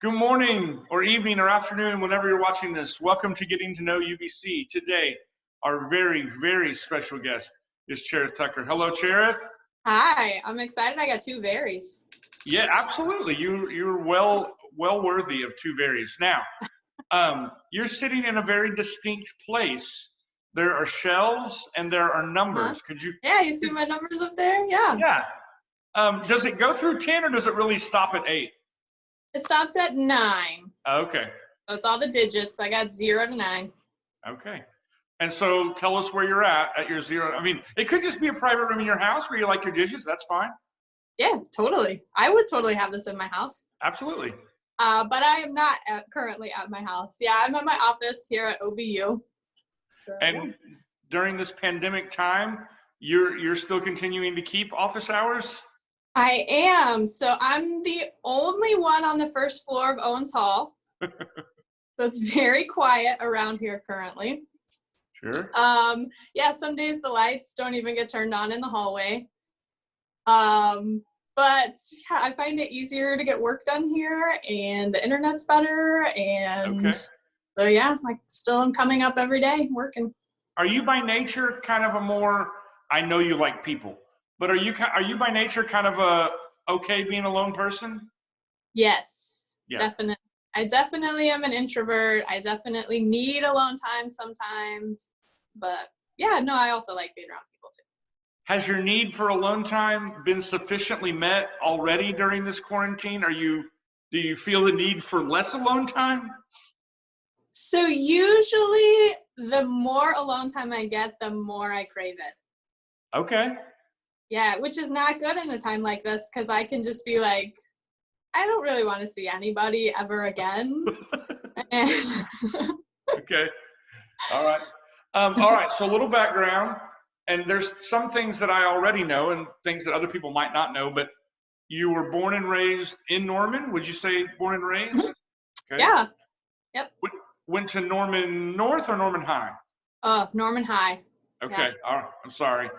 Good morning or evening or afternoon, whenever you're watching this. Welcome to Getting to Know UBC. Today, our very, very special guest is Cherith Tucker. Hello, Cherith. Hi, I'm excited. I got two varies. Yeah, absolutely. You're well worthy of two varies. Now, you're sitting in a very distinct place. There are shelves and there are numbers. Could you? Yeah, you see my numbers up there? Yeah. Yeah. Does it go through 10 or does it really stop at 8? It stops at 9. Okay. So it's all the digits. I got 0 to 9. Okay. And so tell us where you're at your 0. I mean, it could just be a private room in your house where you like your digits. That's fine. Yeah, totally. I would totally have this in my house. Absolutely. But I am not currently at my house. Yeah, I'm at my office here at OBU. So, and during this pandemic time, you're still continuing to keep office hours? I am. So I'm the only one on the first floor of Owens Hall. So it's very quiet around here currently. Sure. Yeah, some days the lights don't even get turned on in the hallway. But yeah, I find it easier to get work done here, and the internet's better, and okay. So yeah, I'm coming up every day working. Are you by nature kind of a more, I know you like people, but are you by nature kind of a okay being a lone person? Yes, yeah. Definitely. I definitely am an introvert. I definitely need alone time sometimes, but yeah, no, I also like being around people too. Has your need for alone time been sufficiently met already during this quarantine? Do you feel the need for less alone time? So usually the more alone time I get, the more I crave it. Okay. Yeah, which is not good in a time like this, because I can just be like, I don't really want to see anybody ever again. Okay. All right. All right. So a little background, and there's some things that I already know and things that other people might not know, but you were born and raised in Norman. Would you say born and raised? Okay. Yeah. Yep. Went to Norman North or Norman High? Norman High. Okay. Yeah. All right. I'm sorry.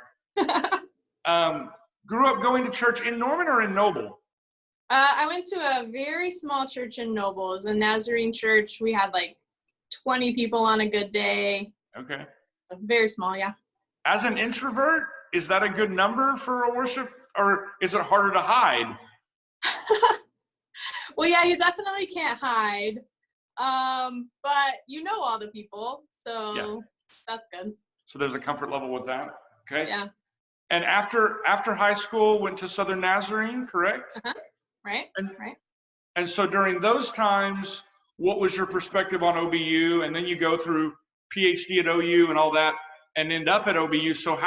Grew up going to church in Norman or in Noble? I went to a very small church in Noble. It was a Nazarene church. We had like 20 people on a good day. Okay. Very small, yeah. As an introvert, is that a good number for a worship, or is it harder to hide? Well, yeah, you definitely can't hide. But you know all the people, so yeah. That's good. So there's a comfort level with that. Okay. Yeah. And after high school, went to Southern Nazarene, correct? Uh-huh. Right. Right. And so during those times, what was your perspective on OBU? And then you go through PhD at OU and all that, and end up at OBU. So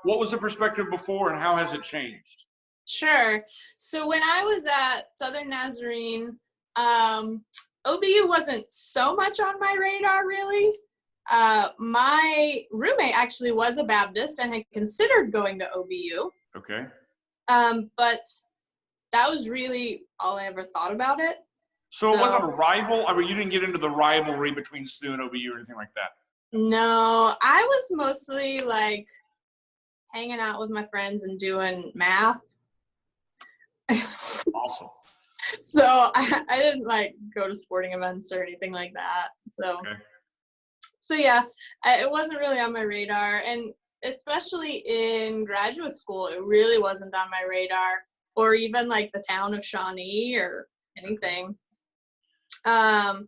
what was the perspective before, and how has it changed? Sure. So when I was at Southern Nazarene, OBU wasn't so much on my radar, really. My roommate actually was a Baptist and had considered going to OBU. Okay. But that was really all I ever thought about it. So it wasn't a rival? I mean, you didn't get into the rivalry between STU and OBU or anything like that? No, I was mostly like hanging out with my friends and doing math. Awesome. So I didn't like go to sporting events or anything like that. So yeah, it wasn't really on my radar. And especially in graduate school, it really wasn't on my radar, or even like the town of Shawnee or anything. But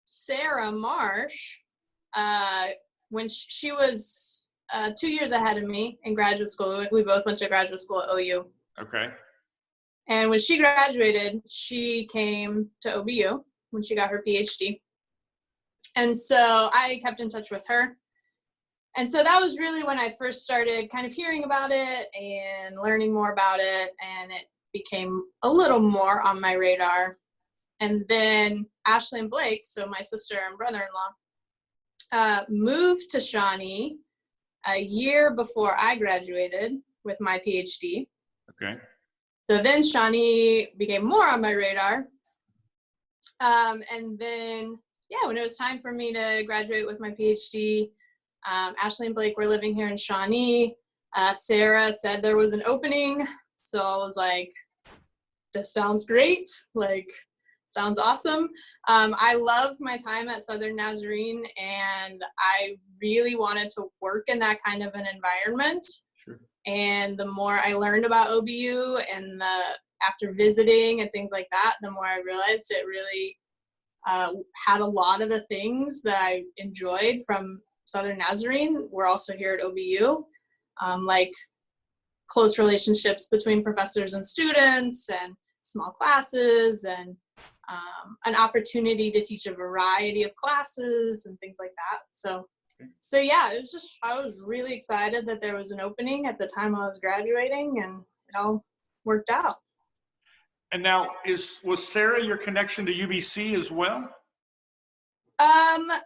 Sarah Marsh, when she was 2 years ahead of me in graduate school, we both went to graduate school at OU. Okay. And when she graduated, she came to OBU when she got her PhD. And so I kept in touch with her. And so that was really when I first started kind of hearing about it and learning more about it. And it became a little more on my radar. And then Ashley and Blake, so my sister and brother-in-law, moved to Shawnee a year before I graduated with my PhD. Okay. So then Shawnee became more on my radar. And then, yeah, when it was time for me to graduate with my PhD, Ashley and Blake were living here in Shawnee. Sarah said there was an opening. So I was like, this sounds great. Like, sounds awesome. I loved my time at Southern Nazarene, and I really wanted to work in that kind of an environment. Sure. And the more I learned about OBU and after visiting and things like that, the more I realized it really had a lot of the things that I enjoyed from Southern Nazarene were also here at OBU, like close relationships between professors and students, and small classes, and an opportunity to teach a variety of classes and things like that. So yeah, it was just, I was really excited that there was an opening at the time I was graduating, and it all worked out. And now, was Sarah your connection to UBC as well? I'm not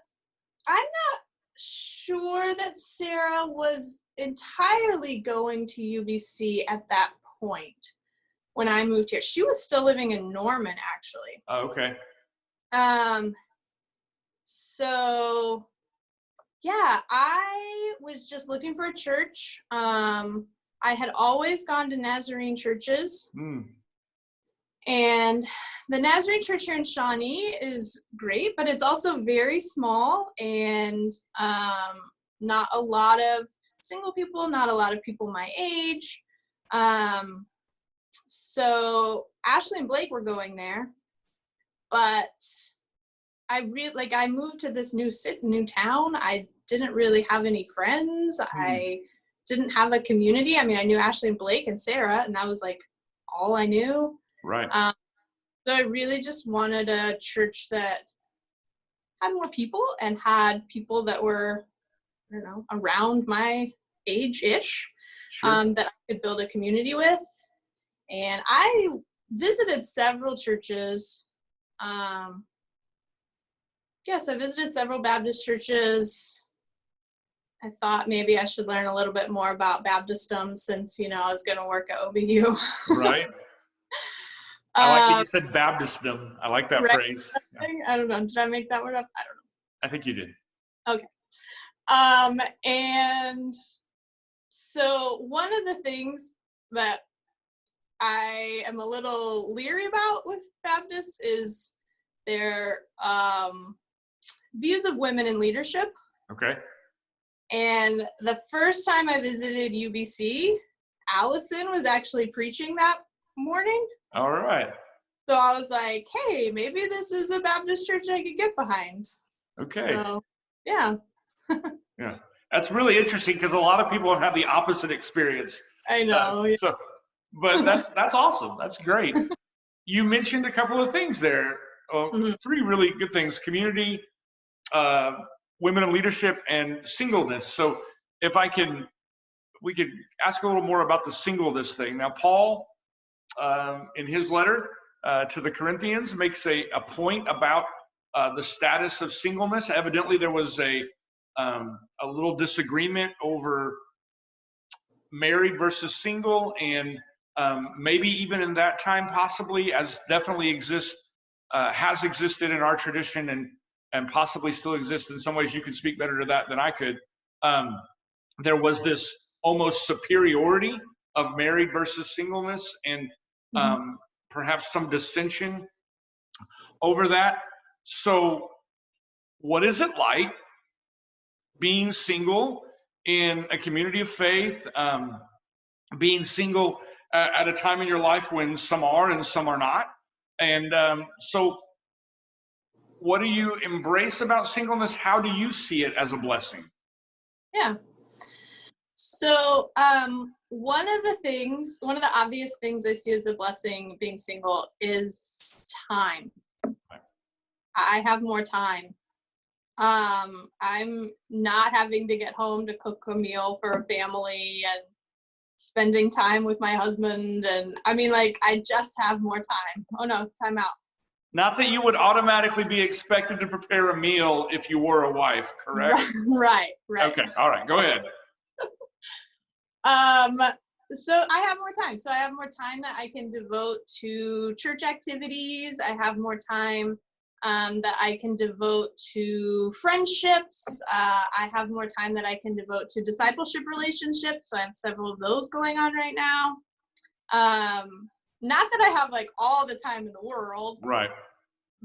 sure that Sarah was entirely going to UBC at that point when I moved here. She was still living in Norman, actually. Oh, okay. So yeah, I was just looking for a church. I had always gone to Nazarene churches. And the Nazarene church here in Shawnee is great, but it's also very small, and not a lot of single people, not a lot of people my age. So Ashley and Blake were going there, but I moved to this new town. I didn't really have any friends. I didn't have a community. I mean, I knew Ashley and Blake and Sarah, and that was like all I knew. Right. So I really just wanted a church that had more people and had people that were, I don't know, around my age-ish, Sure. that I could build a community with. And I visited several churches. Yes, I visited several Baptist churches. I thought maybe I should learn a little bit more about Baptistdom since, I was going to work at OBU. Right. I like that you said Baptistdom. I like that right. phrase. Yeah. I don't know. Did I make that word up? I don't know. I think you did. Okay. And so one of the things that I am a little leery about with Baptists is their views of women in leadership. Okay. And the first time I visited UBC, Allison was actually preaching that morning. All right. So I was like, hey, maybe this is a Baptist church I could get behind. Okay. So, yeah. Yeah. That's really interesting because a lot of people have had the opposite experience. I know. But that's awesome. That's great. You mentioned a couple of things there. Three really good things: community, women in leadership, and singleness. So if we could ask a little more about the singleness thing. Now, Paul, in his letter to the Corinthians, makes a point about the status of singleness. Evidently, there was a little disagreement over married versus single, and maybe even in that time, possibly, as definitely has existed in our tradition, and possibly still exists in some ways. You could speak better to that than I could. There was this almost superiority of married versus singleness, and perhaps some dissension over that. So what is it like being single in a community of faith, being single at a time in your life when some are and some are not? And so what do you embrace about singleness? How do you see it as a blessing? Yeah. So one of the obvious things I see as a blessing being single is time. I have more time. I'm not having to get home to cook a meal for a family and spending time with my husband. And I mean, I just have more time. Oh no, time out. Not that you would automatically be expected to prepare a meal if you were a wife, correct? Right. Okay, all right, go ahead. So I have more time. So I have more time that I can devote to church activities. I have more time that I can devote to friendships. I have more time that I can devote to discipleship relationships. So I have several of those going on right now. not that I have like all the time in the world, Right.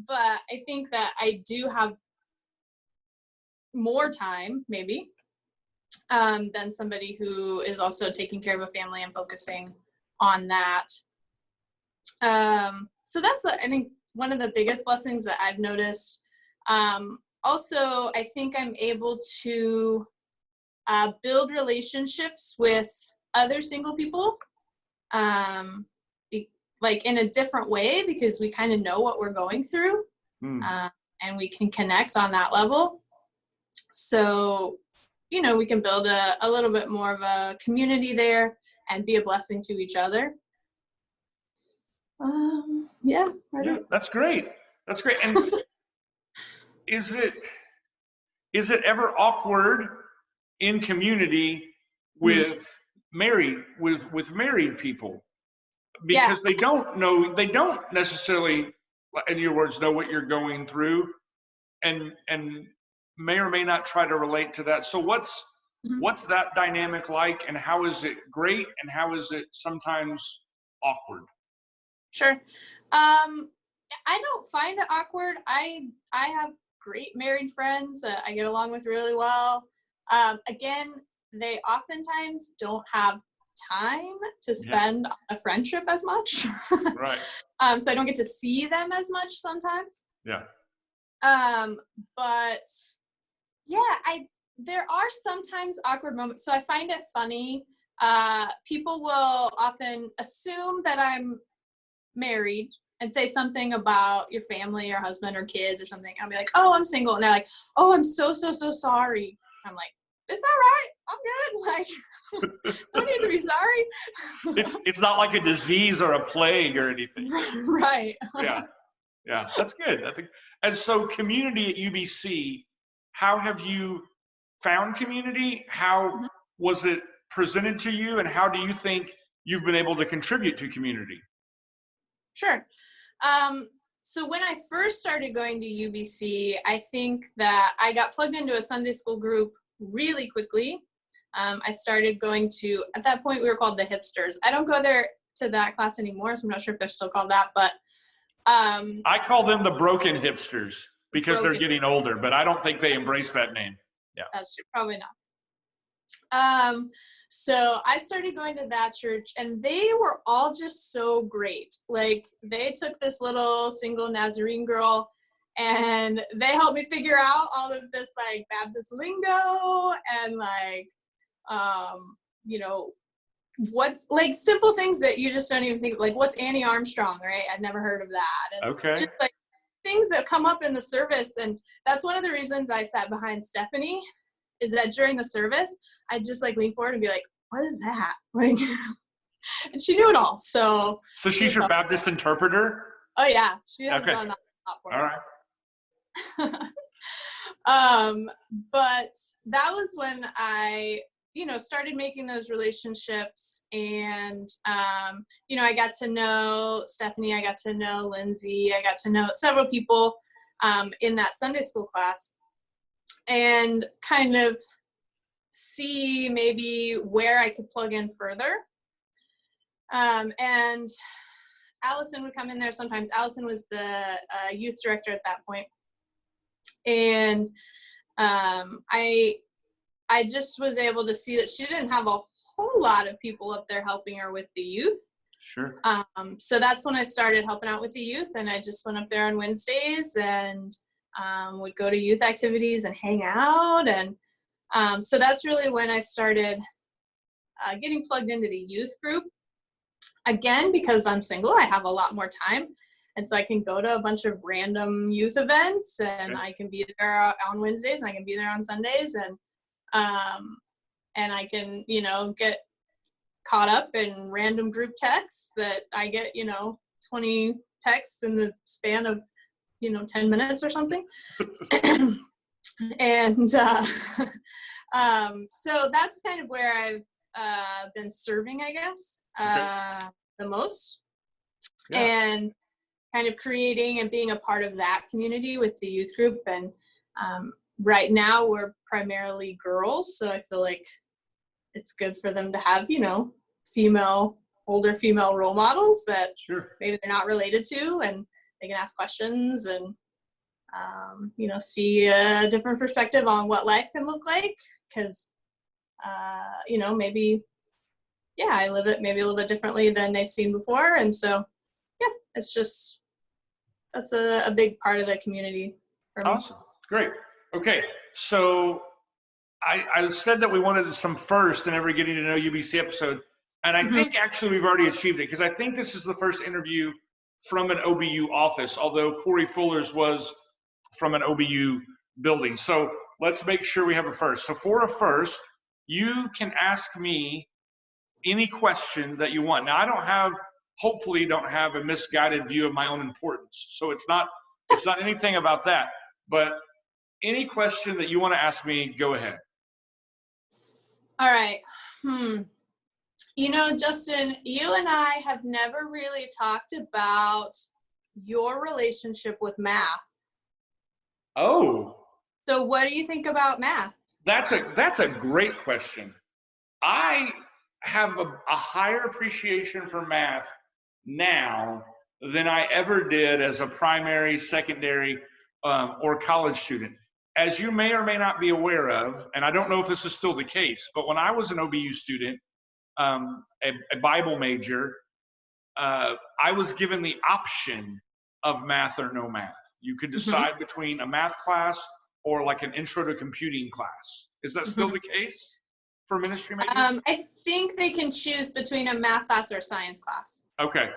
but I think that I do have more time maybe than somebody who is also taking care of a family and focusing on that. So that's, I think, one of the biggest blessings that I've noticed. Also, I think I'm able to build relationships with other single people, like in a different way, because we kind of know what we're going through, and we can connect on that level. So, you know, we can build a little bit more of a community there and be a blessing to each other. Yeah. Yeah, that's great. That's great. And is it ever awkward in community with married people? Because they don't necessarily, in your words, know what you're going through, and may or may not try to relate to that. So what's that dynamic like, and how is it great, and how is it sometimes awkward? Sure. I don't find it awkward. I have great married friends that I get along with really well. Again, they oftentimes don't have time to spend on a friendship as much. Right. So I don't get to see them as much sometimes. Yeah. But yeah, there are sometimes awkward moments. So I find it funny. People will often assume that I'm married and say something about your family or husband or kids or something. I'll be like, oh, I'm single. And they're like, oh, I'm so sorry. I'm like, it's all right. I'm good. Like, no need to be sorry. It's not like a disease or a plague or anything. Right. Yeah, that's good. I think. And so community at UBC, how have you found community? How was it presented to you? And how do you think you've been able to contribute to community? Sure. So when I first started going to UBC, I think that I got plugged into a Sunday school group really quickly. I started going to, at that point, we were called the Hipsters. I don't go there to that class anymore, so I'm not sure if they're still called that, but I call them the broken hipsters because they're getting older, but I don't think they embrace that name. Yeah. That's true. Probably not. So I started going to that church, and they were all just so great. Like, they took this little single Nazarene girl, and they helped me figure out all of this, like, Baptist lingo and, like, you know, what's, like, simple things that you just don't even think of. Like, what's Annie Armstrong, right? I'd never heard of that. And okay. Just, like, things that come up in the service. And that's one of the reasons I sat behind Stephanie, is that during the service, I'd just like lean forward and be like, what is that? Like, and she knew it all. So she's your Baptist interpreter? Oh yeah. She has done that for all right. But that was when I, you know, started making those relationships, and, you know, I got to know Stephanie, I got to know Lindsay, I got to know several people, in that Sunday school class, and kind of see maybe where I could plug in further. And Allison would come in there sometimes. Allison was the youth director at that point. And I just was able to see that she didn't have a whole lot of people up there helping her with the youth. Sure. So that's when I started helping out with the youth, and I just went up there on Wednesdays and would go to youth activities and hang out. And so that's really when I started getting plugged into the youth group. Again, because I'm single, I have a lot more time. And so I can go to a bunch of random youth events, and I can be there on Wednesdays, and I can be there on Sundays, and I can, you know, get caught up in random group texts that I get, you know, 20 texts in the span of, you know, 10 minutes or something. And so that's kind of where I've been serving, I guess, the most. Yeah. And kind of creating and being a part of that community with the youth group. And right now we're primarily girls, so I feel like it's good for them to have, you know, female older female role models that Sure. maybe they're not related to, and they can ask questions and, see a different perspective on what life can look like. Because, maybe, I live it maybe a little bit differently than they've seen before. And so, it's just, that's a big part of the community for me. Awesome. Great. Okay. So I said that we wanted some first in every Getting to Know UBC episode. And I think actually we've already achieved it, because I think this is the first interview from an OBU office, although Corey Fuller's was from an OBU building. So let's make sure we have a first. So for a first, you can ask me any question that you want. Now, hopefully don't have a misguided view of my own importance. So it's not anything about that, but any question that you want to ask me, go ahead. All right. Justin, you and I have never really talked about your relationship with math. Oh. So what do you think about math? That's a great question. I have a higher appreciation for math now than I ever did as a primary, secondary, or college student. As you may or may not be aware of, and I don't know if this is still the case, but when I was an OBU student, a Bible major, I was given the option of math or no math. You could decide between a math class or like an intro to computing class. Is that still the case for ministry majors? I think they can choose between a math class or a science class. Okay.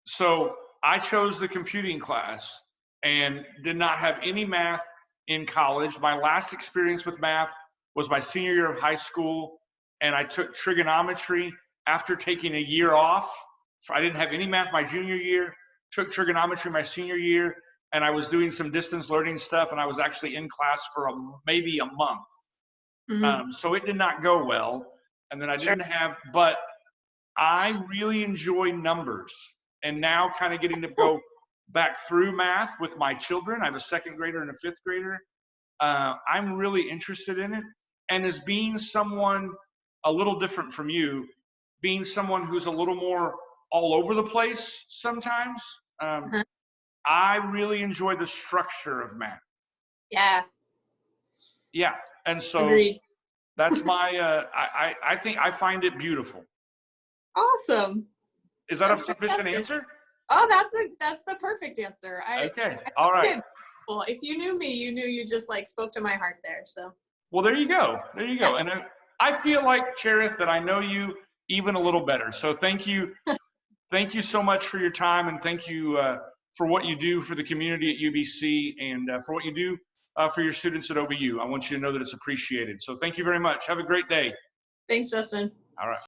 So I chose the computing class and did not have any math in college. My last experience with math was my senior year of high school, and I took trigonometry after taking a year off. I didn't have any math my junior year, took trigonometry my senior year, and I was doing some distance learning stuff, and I was actually in class for maybe a month. So it did not go well. And then I didn't have, but I really enjoy numbers, and now kind of getting to go back through math with my children. I have a second grader and a fifth grader. I'm really interested in it. And as being someone a little different from you, being someone who's a little more all over the place sometimes, I really enjoy the structure of math. Yeah. Yeah. And so Agreed. that's my, I think I find it beautiful. Awesome. Is that a sufficient answer? Oh, that's the perfect answer. Okay. All right. Well, if you knew me, you knew you just like spoke to my heart there. So. Well, there you go. There you go. And I feel like, Cherith, that I know you even a little better. So thank you. Thank you so much for your time, and thank you for what you do for the community at UBC, and for what you do for your students at OBU. I want you to know that it's appreciated. So thank you very much. Have a great day. Thanks, Justin. All right.